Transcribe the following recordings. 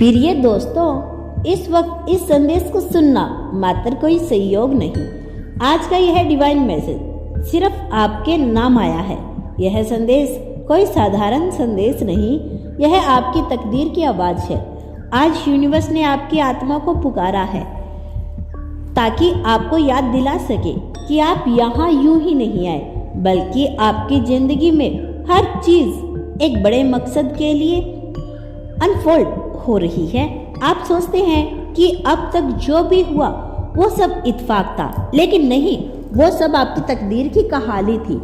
प्रिय दोस्तों, इस वक्त इस संदेश को सुनना मात्र कोई संयोग नहीं। आज का यह डिवाइन मैसेज सिर्फ आपके नाम आया है। यह संदेश कोई साधारण संदेश नहीं, यह आपकी तकदीर की आवाज है। आज यूनिवर्स ने आपकी आत्मा को पुकारा है ताकि आपको याद दिला सके कि आप यहाँ यूं ही नहीं आए, बल्कि आपकी जिंदगी में हर चीज एक बड़े मकसद के लिए अनफोल्ड हो रही है। आप सोचते हैं कि अब तक जो भी हुआ वो सब इत्तेफाक था, लेकिन नहीं, वो सब आपकी तकदीर की कहानी थी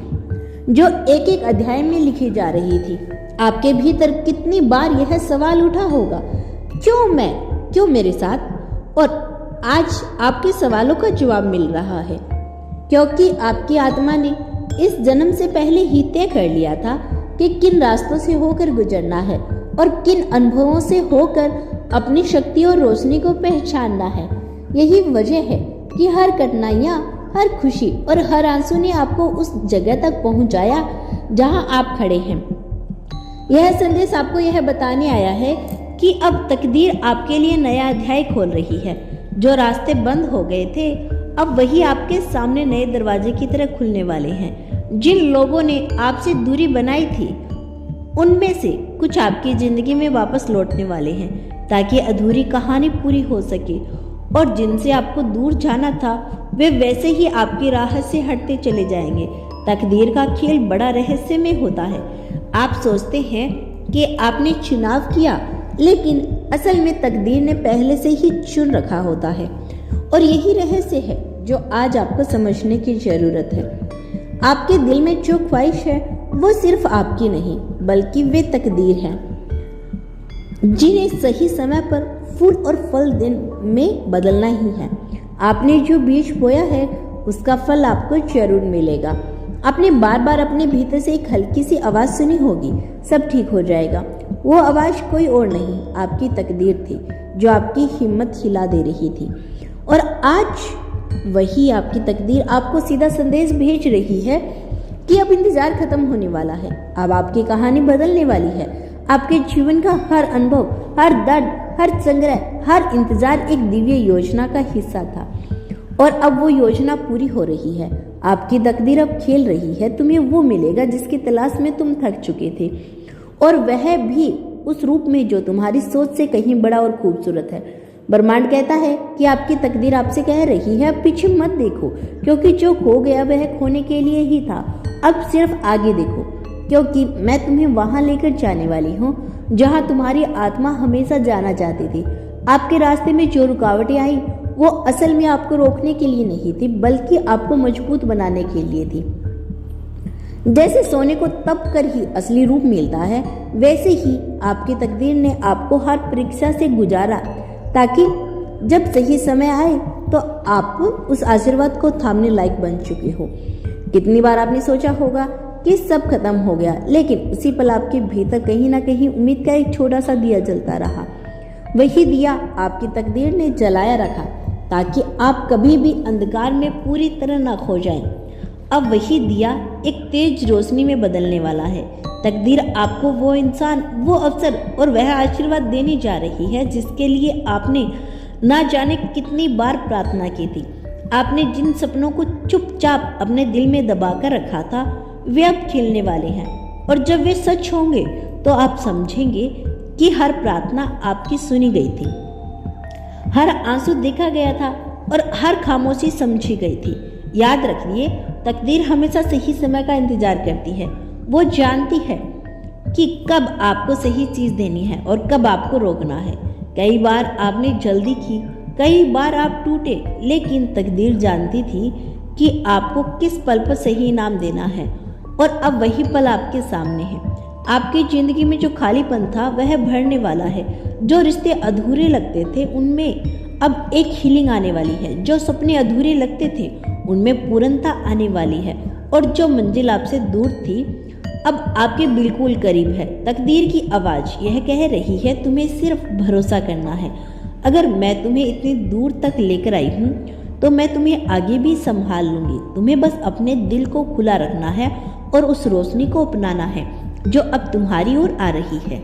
जो एक एक अध्याय में लिखी जा रही थी। आपके भीतर कितनी बार यह सवाल उठा होगा, क्यों मैं, क्यों मेरे साथ? और आज आपके सवालों का जवाब मिल रहा है, क्योंकि आपकी आत्मा ने इस जन्म से पहले ही तय कर लिया था कि किन रास्तों से होकर गुजरना है और किन अनुभवों से होकर अपनी शक्ति और रोशनी को पहचानना है। यही वजह है कि हर कठिनाइयाँ, हर खुशी और हर आंसू ने आपको उस जगह तक पहुँचाया जहाँ आप खड़े हैं। यह संदेश आपको यह बताने आया है कि अब तकदीर आपके लिए नया अध्याय खोल रही है। जो रास्ते बंद हो गए थे, अब वही आपके सामने नए दरवाजे की तरह खुलने वाले हैं। जिन लोगों ने आपसे दूरी बनाई थी, उनमें से कुछ आपकी जिंदगी में वापस लौटने वाले हैं ताकि अधूरी कहानी पूरी हो सके, और जिनसे आपको दूर जाना था वे वैसे ही आपकी राह से हटते चले जाएंगे। तकदीर का खेल बड़ा रहस्यमय होता है। आप सोचते हैं कि आपने चुनाव किया, लेकिन असल में तकदीर ने पहले से ही चुन रखा होता है, और यही रहस्य है जो आज आपको समझने की जरूरत है। आपके दिल में जो ख्वाहिश है वो सिर्फ आपकी नहीं, बल्कि वे तकदीर हैं जिन्हें सही समय पर फूल और फल दिन में बदलना ही है। आपने जो बीज बोया है उसका फल आपको जरूर मिलेगा। आपने बार बार अपने भीतर से एक हल्की सी आवाज सुनी होगी, सब ठीक हो जाएगा। वो आवाज कोई और नहीं, आपकी तकदीर थी जो आपकी हिम्मत हिला दे रही थी। और आज वही आपकी तकदीर आपको सीधा संदेश भेज रही है कि अब इंतजार खत्म होने वाला है। अब आपकी कहानी बदलने वाली है। आपके जीवन का हर अनुभव, हर दर्द, हर संग्रह, हर इंतजार एक दिव्य योजना का हिस्सा था, और अब वो योजना पूरी हो रही है। आपकी तकदीर अब खेल रही है। तुम्हें वो मिलेगा जिसकी तलाश में तुम थक चुके थे, और वह भी उस रूप में जो तुम्हारी सोच से कहीं बड़ा और खूबसूरत है। ब्रह्मांड कहता है कि आपकी तकदीर आपसे कह रही है, अब पीछे मत देखो, क्योंकि जो खो गया वह खोने के लिए ही था। अब सिर्फ आगे देखो, क्योंकि मैं तुम्हें वहां लेकर जाने वाली हूँ जहां तुम्हारी आत्मा हमेशा जाना चाहती थी। आपके रास्ते में जो रुकावटें आई वो असल में आपको रोकने के लिए नहीं थी, बल्कि आपको मजबूत बनाने के लिए थी। जैसे सोने को तप कर ही असली रूप मिलता है, वैसे ही आपकी तकदीर ने आपको हर परीक्षा से गुजारा, ताकि जब सही समय आए तो आप उस आशीर्वाद को थामने लायक बन चुके हो। कितनी बार आपने सोचा होगा कि सब खत्म हो गया, लेकिन उसी पल आपके भीतर कहीं ना कहीं उम्मीद का एक छोटा सा दिया जलता रहा। वही दिया आपकी तकदीर ने जलाया रखा ताकि आप कभी भी अंधकार में पूरी तरह ना खो जाएं। अब वही दिया एक तेज रोशनी में बदलने वाला है। तकदीर आपको वो इंसान, वो अवसर और वह आशीर्वाद देने जा रही है जिसके लिए आपने ना जाने कितनी बार प्रार्थना की थी। आपने जिन सपनों को चुपचाप अपने दिल में दबा कर रखा था, वे अब खिलने वाले हैं, और जब वे सच होंगे तो आप समझेंगे कि हर प्रार्थना आपकी सुनी गई थी, हर आंसू देखा गया था और हर खामोशी समझी गई थी। याद रखिए, तकदीर हमेशा सही समय का इंतजार करती है। वो जानती है कि कब आपको सही चीज देनी है और कब आपको रोकना है। कई बार आपने जल्दी की, कई बार आप टूटे, लेकिन तकदीर जानती थी कि आपको किस पल पर सही इनाम देना है, और अब वही पल आपके सामने है। आपकी जिंदगी में जो खालीपन था वह भरने वाला है। जो रिश्ते अधूरे लगते थे उनमें अब एक हीलिंग आने वाली है। जो सपने अधूरे लगते थे उनमें पूर्णता आने वाली है, और जो मंजिल आपसे दूर थी अब आपके बिल्कुल करीब है। तकदीर की आवाज यह कह रही है, तुम्हें सिर्फ भरोसा करना है। अगर मैं तुम्हें इतनी दूर तक लेकर आई हूँ तो मैं तुम्हें आगे भी संभाल लूंगी। तुम्हें बस अपने दिल को खुला रखना है और उस रोशनी को अपनाना है जो अब तुम्हारी ओर आ रही है।